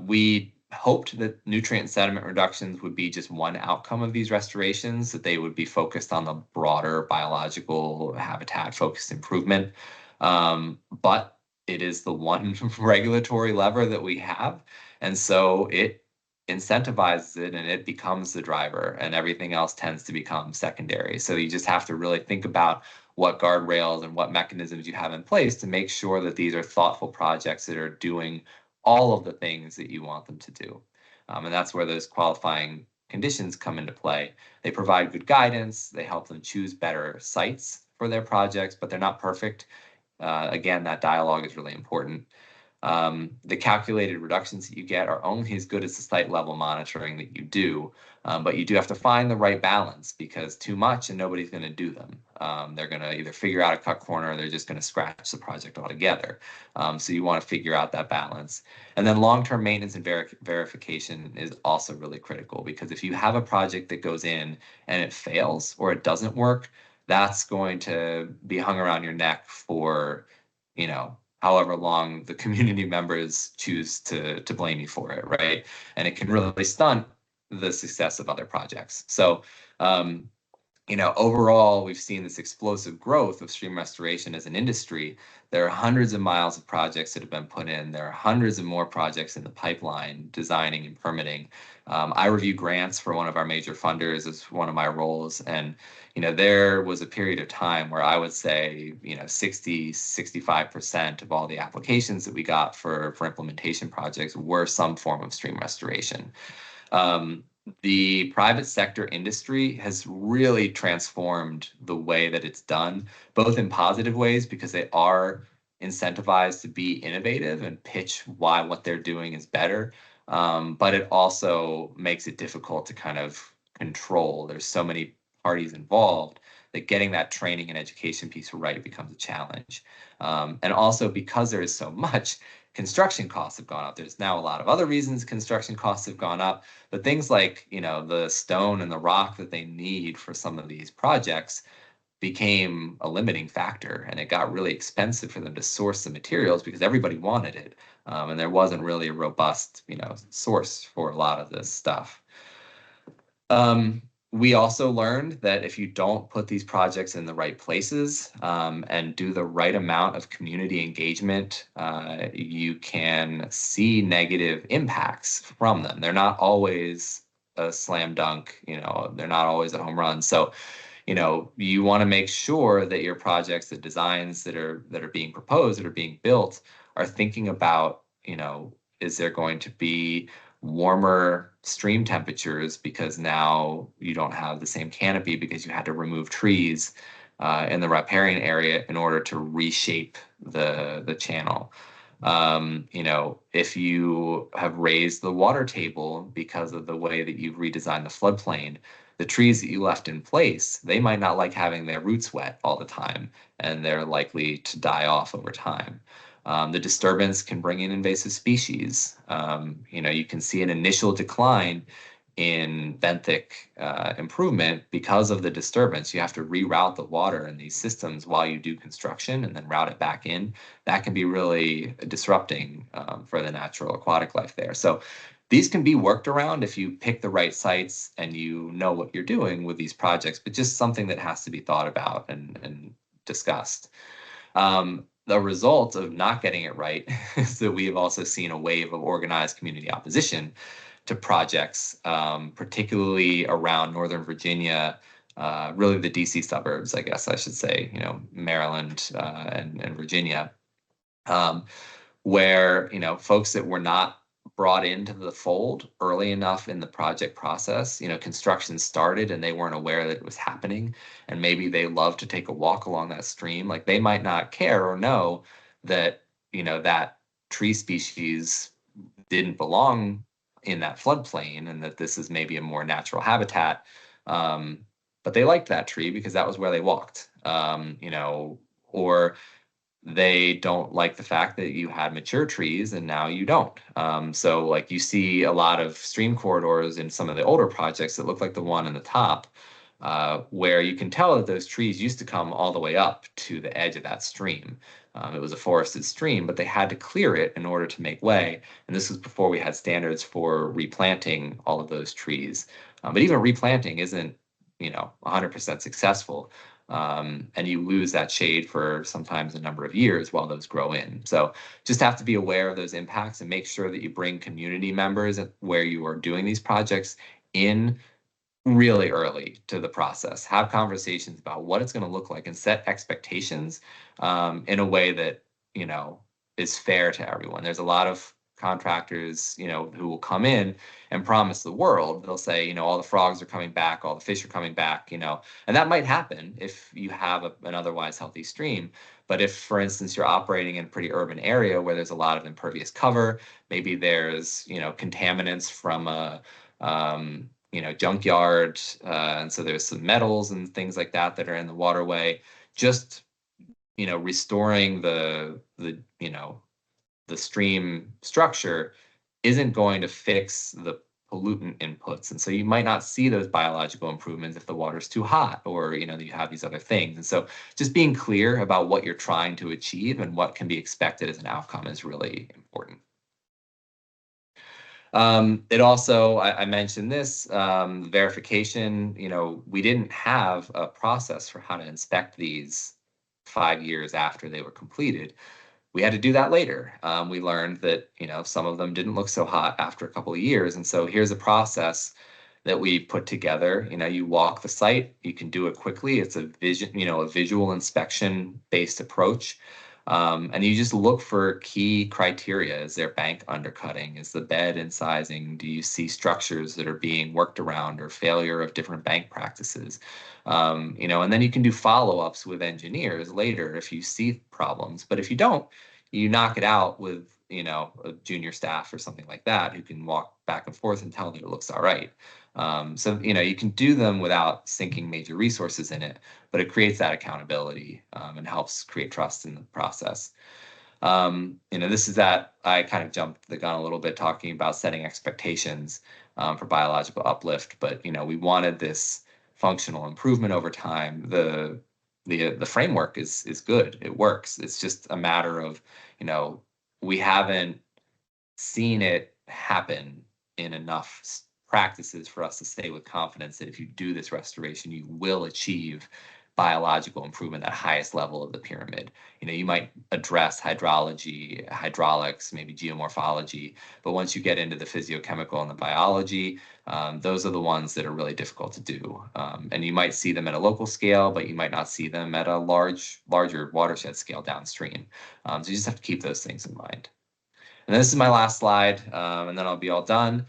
We hoped that nutrient and sediment reductions would be just one outcome of these restorations, that they would be focused on the broader biological habitat focused improvement. But it is the one regulatory lever that we have. And so it incentivizes it and it becomes the driver, and everything else tends to become secondary. So you just have to really think about what guardrails and what mechanisms you have in place to make sure that these are thoughtful projects that are doing all of the things that you want them to do. And that's where those qualifying conditions come into play. They provide good guidance, they help them choose better sites for their projects, but they're not perfect. Again, that dialogue is really important. The calculated reductions that you get are only as good as the site level monitoring that you do, but you do have to find the right balance, because too much and nobody's going to do them. They're going to either figure out a cut corner or they're just going to scratch the project altogether. So you want to figure out that balance. And then long-term maintenance and verification is also really critical, because if you have a project that goes in and it fails or it doesn't work, that's going to be hung around your neck for, however long the community members choose to blame you for it, right? And it can really stunt the success of other projects. So, overall, we've seen this explosive growth of stream restoration as an industry. There are hundreds of miles of projects that have been put in. There are hundreds of more projects in the pipeline, designing and permitting. I review grants for one of our major funders as one of my roles. And, there was a period of time where I would say, 65% of all the applications that we got for implementation projects were some form of stream restoration. The private sector industry has really transformed the way that it's done, both in positive ways, because they are incentivized to be innovative and pitch why what they're doing is better. But it also makes it difficult to kind of control. There's so many parties involved that getting that training and education piece right becomes a challenge. And also, because there is so much, construction costs have gone up. There's now a lot of other reasons construction costs have gone up, but things like, the stone and the rock that they need for some of these projects became a limiting factor, and it got really expensive for them to source the materials because everybody wanted it. And there wasn't really a robust, source for a lot of this stuff. We also learned that if you don't put these projects in the right places and do the right amount of community engagement, you can see negative impacts from them. They're not always a slam dunk, they're not always a home run. So, you want to make sure that your projects, the designs that are being proposed, that are being built, are thinking about, is there going to be warmer stream temperatures because now you don't have the same canopy because you had to remove trees in the riparian area in order to reshape the channel. If you have raised the water table because of the way that you've redesigned the floodplain, the trees that you left in place, they might not like having their roots wet all the time, and they're likely to die off over time. The disturbance can bring in invasive species. You can see an initial decline in benthic improvement because of the disturbance. You have to reroute the water in these systems while you do construction and then route it back in. That can be really disrupting for the natural aquatic life there. So these can be worked around if you pick the right sites and you know what you're doing with these projects, but just something that has to be thought about and discussed. the result of not getting it right is that we have also seen a wave of organized community opposition to projects, particularly around Northern Virginia, really the DC suburbs, I guess I should say, Maryland and Virginia, where, folks that were not brought into the fold early enough in the project process, construction started and they weren't aware that it was happening. And maybe they love to take a walk along that stream. Like they might not care or know that, that tree species didn't belong in that floodplain and that this is maybe a more natural habitat. But they liked that tree because that was where they walked, or they don't like the fact that you had mature trees and now you don't. So like you see a lot of stream corridors in some of the older projects that look like the one in the top, where you can tell that those trees used to come all the way up to the edge of that stream. It was a forested stream, but they had to clear it in order to make way. And this was before we had standards for replanting all of those trees. But even replanting isn't, 100% successful. And you lose that shade for sometimes a number of years while those grow in. So just have to be aware of those impacts and make sure that you bring community members where you are doing these projects in really early to the process. Have conversations about what it's going to look like and set expectations in a way that, is fair to everyone. There's a lot of contractors, who will come in and promise the world. They'll say, all the frogs are coming back, all the fish are coming back, and that might happen if you have an otherwise healthy stream. But if, for instance, you're operating in a pretty urban area where there's a lot of impervious cover, maybe there's, contaminants from a, junkyard, and so there's some metals and things like that that are in the waterway. Just, restoring the stream structure isn't going to fix the pollutant inputs. And so you might not see those biological improvements if the water's too hot or, you have these other things. And so just being clear about what you're trying to achieve and what can be expected as an outcome is really important. It also, I mentioned this, verification, we didn't have a process for how to inspect these 5 years after they were completed. We had to do that later. We learned that, some of them didn't look so hot after a couple of years. And so here's a process that we put together. You walk the site, you can do it quickly. It's a visual inspection based approach. And you just look for key criteria. Is there bank undercutting? Is the bed incising? Do you see structures that are being worked around or failure of different bank practices? And then you can do follow-ups with engineers later if you see problems. But if you don't, you knock it out with, a junior staff or something like that who can walk back and forth and tell that it looks all right. So, you can do them without sinking major resources in it, but it creates that accountability and helps create trust in the process. This is that I kind of jumped the gun a little bit talking about setting expectations for biological uplift, but, we wanted this functional improvement over time. The framework is good. It works. It's just a matter of, we haven't seen it happen in enough practices for us to say with confidence that if you do this restoration, you will achieve biological improvement at highest level of the pyramid. You might address hydrology, hydraulics, maybe geomorphology, but once you get into the physiochemical and the biology, those are the ones that are really difficult to do. And you might see them at a local scale, but you might not see them at a larger watershed scale downstream. So you just have to keep those things in mind. And this is my last slide, and then I'll be all done.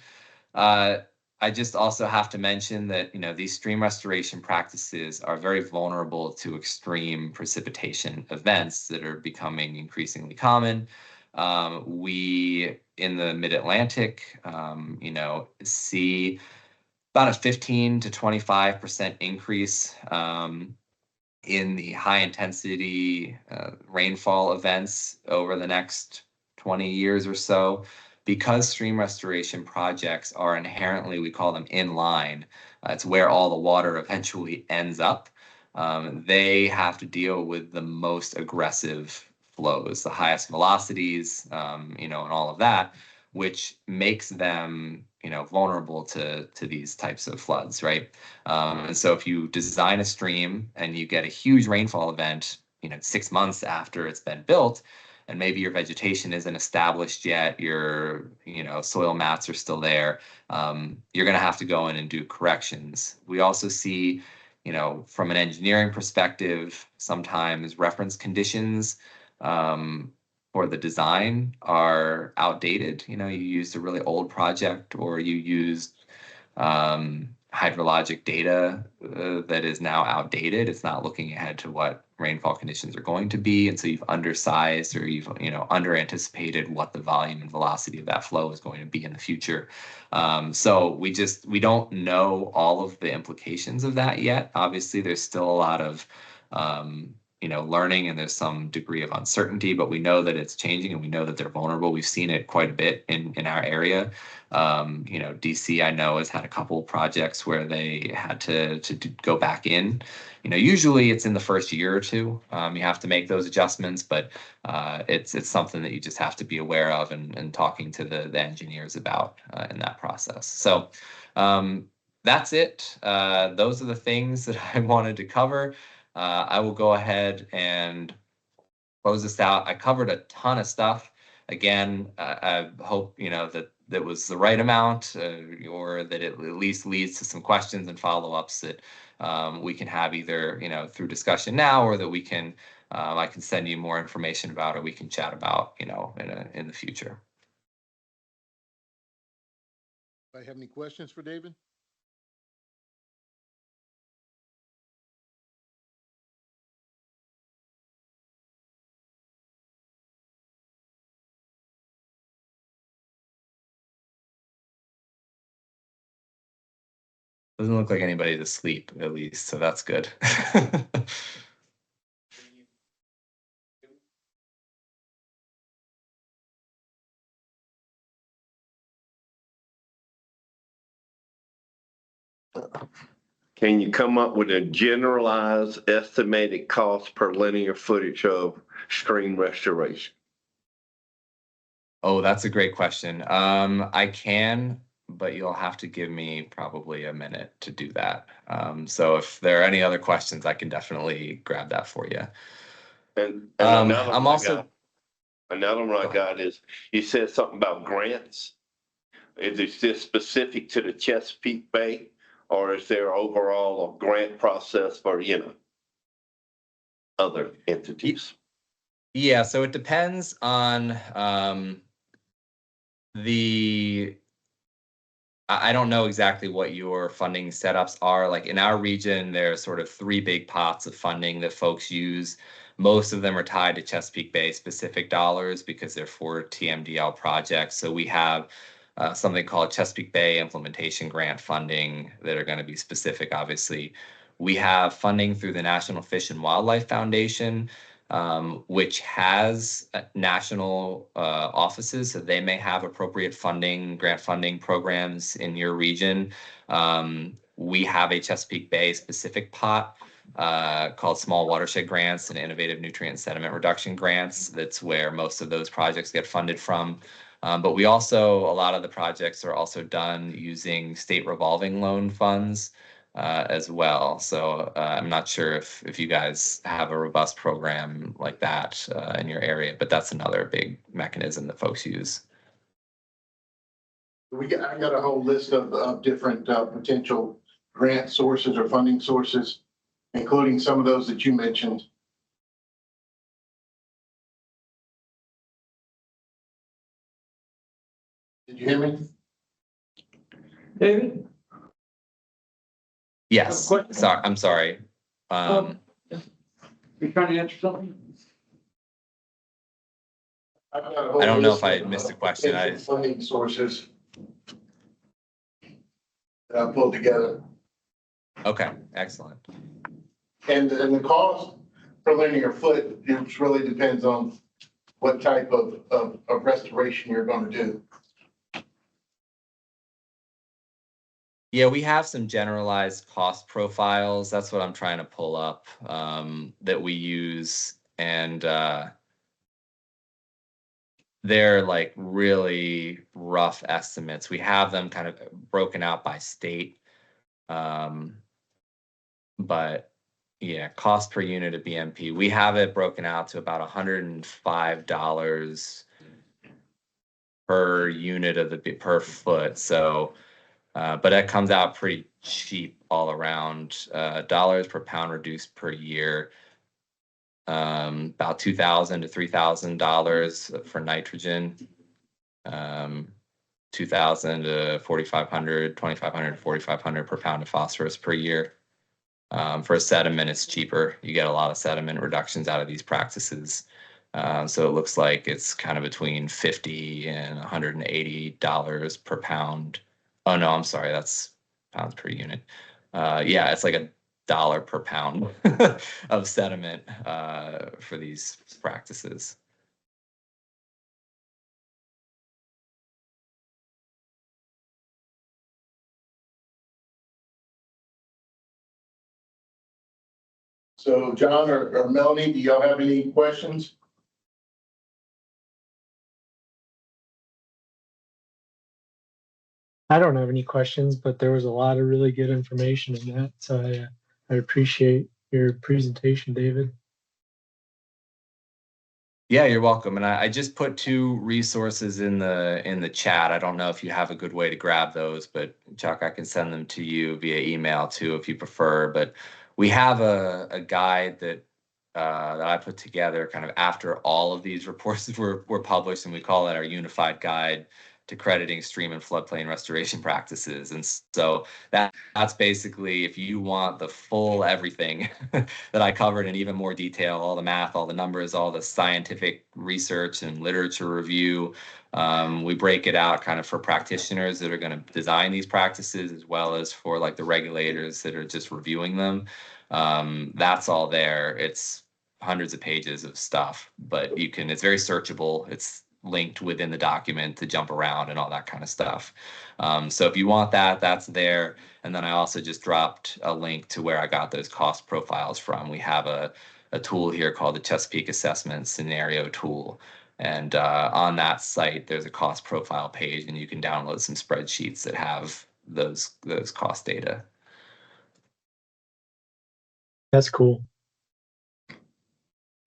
I just also have to mention that, these stream restoration practices are very vulnerable to extreme precipitation events that are becoming increasingly common. We, in the mid-Atlantic, see about a 15 to 25% increase in the high intensity rainfall events over the next 20 years or so. Because stream restoration projects are inherently, we call them inline, it's where all the water eventually ends up. They have to deal with the most aggressive flows, the highest velocities, and all of that, which makes them, vulnerable to these types of floods, right? And so if you design a stream and you get a huge rainfall event, 6 months after it's been built, and maybe your vegetation isn't established yet, your soil mats are still there, you're going to have to go in and do corrections. We also see, from an engineering perspective, sometimes reference conditions for the design are outdated. You used a really old project, or you used hydrologic data that is now outdated. It's not looking ahead to what rainfall conditions are going to be, and so you've undersized, or you've under anticipated what the volume and velocity of that flow is going to be in the future. So we don't know all of the implications of that yet. Obviously, there's still a lot of learning, and there's some degree of uncertainty, but we know that it's changing, and we know that they're vulnerable. We've seen it quite a bit in our area. DC, I know, has had a couple of projects where they had to go back in. Usually it's in the first year or two. You have to make those adjustments, but it's something that you just have to be aware of and talking to the engineers about in that process. So that's it. Those are the things that I wanted to cover. I will go ahead and close this out. I covered a ton of stuff. Again, I hope that was the right amount, or that it at least leads to some questions and follow-ups that we can have either through discussion now, or that we can I can send you more information about, or we can chat about in the future. Do I have any questions for David? Doesn't look like anybody's asleep, at least, so that's good. Can you come up with a generalized estimated cost per linear footage of stream restoration? Oh, that's a great question. I can, but you'll have to give me probably a minute to do that. So if there are any other questions, I can definitely grab that for you. And I'm also another one I got is, you said something about grants. Is it just specific to the Chesapeake Bay, or is there overall a grant process for, other entities? Yeah, so it depends on I don't know exactly what your funding setups are. Like in our region, there's sort of 3 big pots of funding that folks use. Most of them are tied to Chesapeake Bay specific dollars because they're for TMDL projects. So we have something called Chesapeake Bay Implementation Grant funding that are going to be specific, obviously. We have funding through the National Fish and Wildlife Foundation, which has national offices, so they may have appropriate funding, grant funding programs in your region. We have a Chesapeake Bay specific pot called Small Watershed Grants and Innovative Nutrient Sediment Reduction Grants. That's where most of those projects get funded from. But we also, a lot of the projects are also done using state revolving loan funds as well. So I'm not sure if you guys have a robust program like that in your area, but that's another big mechanism that folks use. I got a whole list of different potential grant sources or funding sources, including some of those that you mentioned. Did you hear me, David? Yes, sorry, I'm sorry. You trying to answer something? I've got a whole I don't know list if I of, missed the question. potential funding sources that I pulled together. Okay, excellent. And the cost per linear foot, it really depends on what type of restoration you're going to do. Yeah, we have some generalized cost profiles. That's what I'm trying to pull up that we use. And they're like really rough estimates. We have them kind of broken out by state. But Yeah, cost per unit of BMP. We have it broken out to about $105 per unit of the per foot. So, but that comes out pretty cheap all around. Dollars per pound reduced per year. About $2,000 to $3,000 for nitrogen. 2,000 to 4,500, 2,500 to 4,500 per pound of phosphorus per year. For a sediment, it's cheaper. You get a lot of sediment reductions out of these practices. So it looks like it's kind of between $50 and $180 per pound. Oh no, I'm sorry, that's pounds per unit. Yeah, it's like $1 per pound of sediment for these practices. So John or Melanie, do y'all have any questions? I don't have any questions, but there was a lot of really good information in that. So I appreciate your presentation, David. Yeah, you're welcome. And I just put two resources in the chat. I don't know if you have a good way to grab those, but Chuck, I can send them to you via email too if you prefer. But we have a guide that that I put together kind of after all of these reports were published, and we call it our unified guide to crediting stream and floodplain restoration practices. And so that's basically, if you want the full everything that I covered in even more detail, all the math, all the numbers, all the scientific research and literature review, we break it out kind of for practitioners that are going to design these practices, as well as for like the regulators that are just reviewing them. That's all there. It's hundreds of pages of stuff, but it's very searchable. It's linked within the document to jump around and all that kind of stuff. So if you want that, that's there. And then I also just dropped a link to where I got those cost profiles from. We have a tool here called the Chesapeake Assessment Scenario Tool. And on that site, there's a cost profile page, and you can download some spreadsheets that have those cost data. That's cool.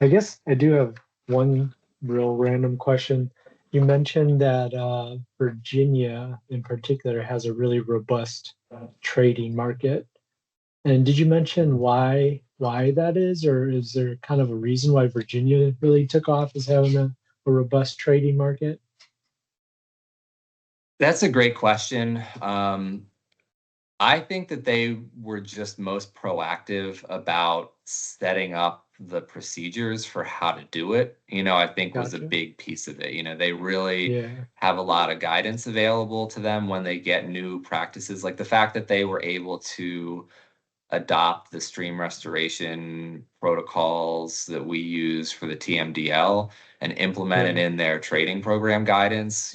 I guess I do have one real random question. You mentioned that Virginia in particular has a really robust trading market. And did you mention why that is, or is there kind of a reason why Virginia really took off as having a robust trading market? That's a great question. I think that they were just most proactive about setting up the procedures for how to do it. I think was a Gotcha. big piece of it. They really Yeah, have a lot of guidance available to them when they get new practices. Like the fact that they were able to adopt the stream restoration protocols that we use for the TMDL and implement it yeah, in their trading program guidance,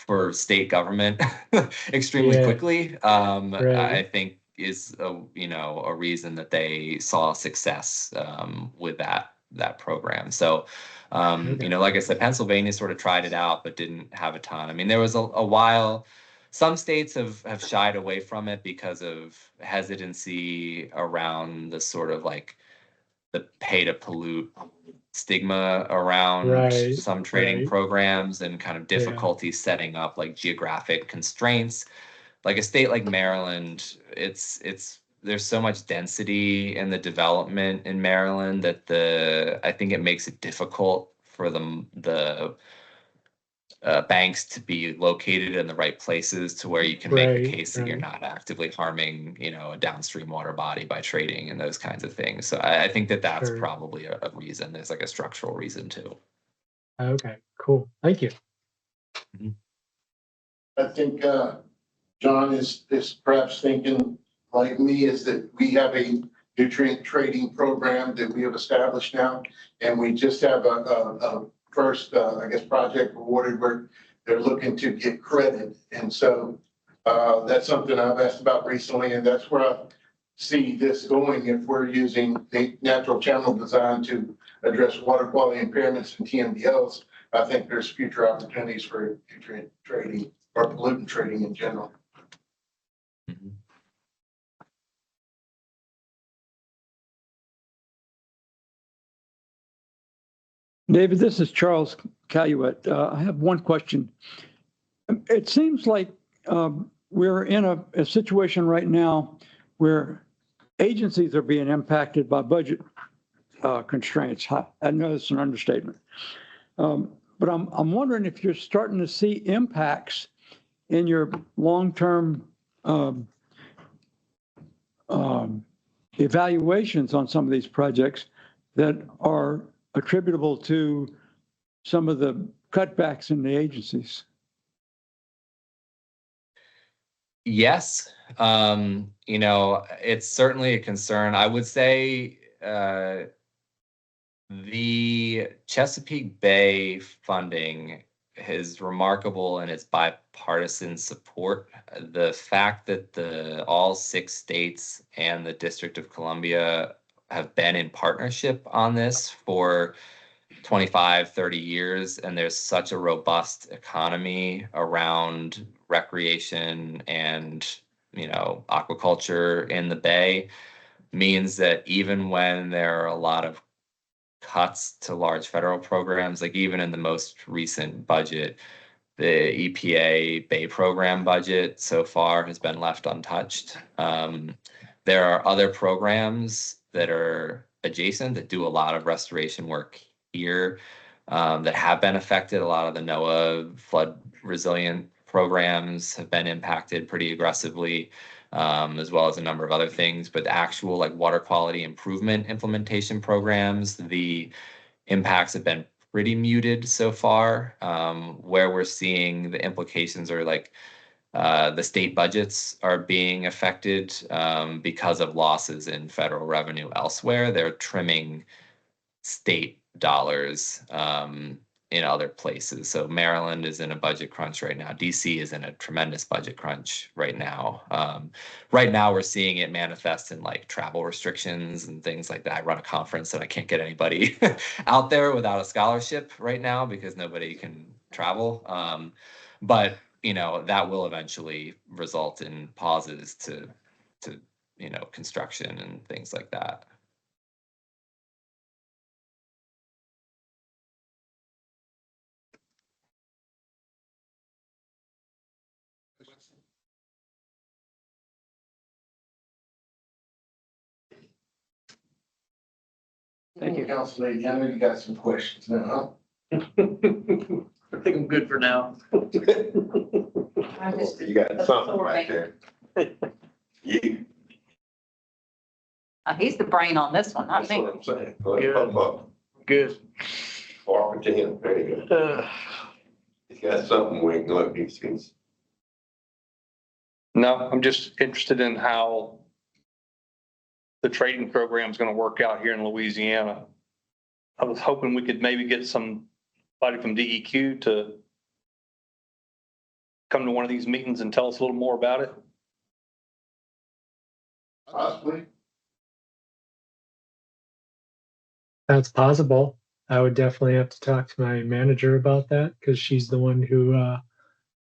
for state government extremely yeah, quickly, I right. think is a reason that they saw success with that program. So, Okay. like I said, Pennsylvania sort of tried it out, but didn't have a ton. I mean, there was a while. Some states have shied away from it because of hesitancy around the sort of like the pay to pollute stigma around Right, some trading right. programs and kind of Yeah, difficulty setting up like geographic constraints. Like a state like Maryland, it's there's so much density in the development in Maryland that I think it makes it difficult for the banks to be located in the right places to where you can make the right, case that you're right. not actively harming, a downstream water body by trading and those kinds of things. So I think that that's Sure. probably a reason. There's like a structural reason too. Okay, cool. Thank you. I think John is perhaps thinking like me, is that we have a nutrient trading program that we have established now. And we just have a first, I guess, project awarded where they're looking to get credit. And so that's something I've asked about recently, and that's where I see this going if we're using the natural channel design to address water quality impairments and TMDLs. I think there's future opportunities for nutrient trading or pollutant trading in general. Mhm. David, this is Charles Caluette. I have one question. It seems like we're in a situation right now where agencies are being impacted by budget constraints. I know it's an understatement. But I'm wondering if you're starting to see impacts in your long-term evaluations on some of these projects that are attributable to some of the cutbacks in the agencies. Yes, it's certainly a concern. I would say the Chesapeake Bay funding is remarkable in its bipartisan support. The fact that all 6 states and the District of Columbia have been in partnership on this for 25, 30 years, and there's such a robust economy around recreation and, aquaculture in the Bay, means that even when there are a lot of cuts to large federal programs, like even in the most recent budget, the EPA Bay program budget so far has been left untouched. There are other programs that are adjacent that do a lot of restoration work here that have been affected. A lot of the NOAA flood resilient programs have been impacted pretty aggressively, as well as a number of other things. But the actual water quality improvement implementation programs, the impacts have been pretty muted so far. Where we're seeing the implications are the state budgets are being affected because of losses in federal revenue elsewhere. They're trimming state dollars in other places. So Maryland is in a budget crunch right now. DC is in a tremendous budget crunch right now. Right now we're seeing it manifest in travel restrictions and things like that. I run a conference and I can't get anybody out there without a scholarship right now because nobody can travel. But that will eventually result in pauses to construction and things like that. Thank you, Council Lady. I know you got some questions now, I think I'm good for now. I just, You got something right there. You, he's the brain on this one, not that's me. what I'm saying. Go ahead, pump up. Good. Forward to him. Very good. He's got something we can look, he's. No, I'm just interested in how the trading program is going to work out here in Louisiana. I was hoping we could maybe get somebody from DEQ to come to one of these meetings and tell us a little more about it. Possibly. That's possible. I would definitely have to talk to my manager about that because she's the one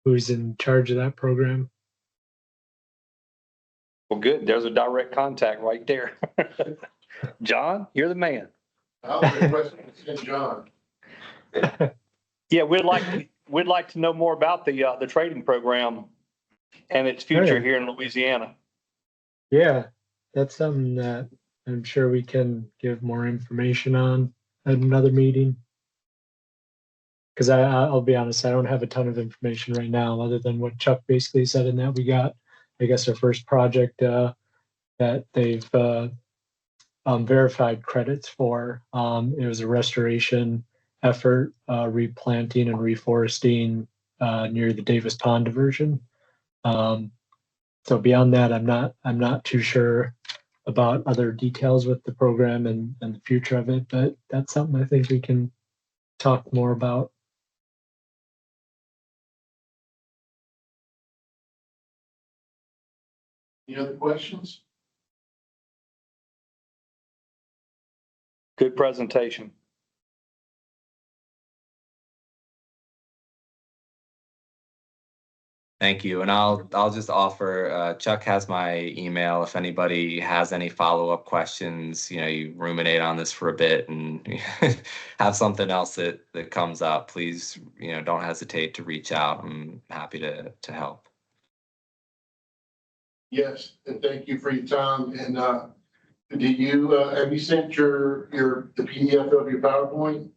who's in charge of that program. Well, good. There's a direct contact right there. John, you're the man. I'll request John. Yeah, we'd like to know more about the trading program and its future Right. here in Louisiana. Yeah, that's something that I'm sure we can give more information on at another meeting. Because I'll be honest, I don't have a ton of information right now other than what Chuck basically said in that we got, I guess, our first project that they've verified credits for. It was a restoration effort, replanting and reforesting near the Davis Pond diversion. So beyond that, I'm not too sure about other details with the program and the future of it, but that's something I think we can talk more about. Any other questions? Good presentation. Thank you. And I'll just offer, Chuck has my email. If anybody has any follow-up questions, you ruminate on this for a bit and have something else that comes up, please, don't hesitate to reach out. I'm happy to help. Yes, and thank you for your time. And have you sent the PDF of your PowerPoint?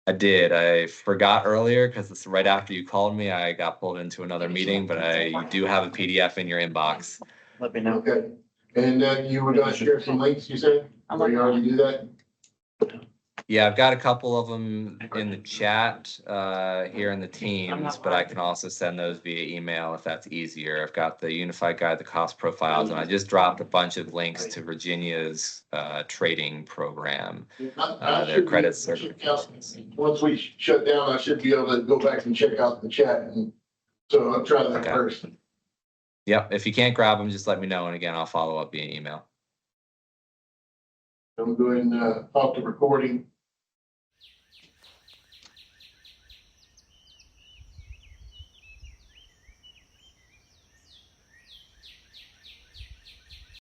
I did. I forgot earlier because it's right after you called me. I got pulled into another meeting, but you do have a PDF in your inbox. Let me know. Okay. And you were gonna share some links, you said? Or you already do that? Yeah, I've got a couple of them in the chat here in the Teams, but I can also send those via email if that's easier. I've got the Unified Guide to Cost Profiles, and I just dropped a bunch of links to Virginia's trading program, their credit certifications. Once we shut down, I should be able to go back and check out the chat. And so I'll try that Okay. first. Yep, if you can't grab them, just let me know, and again, I'll follow up via email. I'm going to off the recording.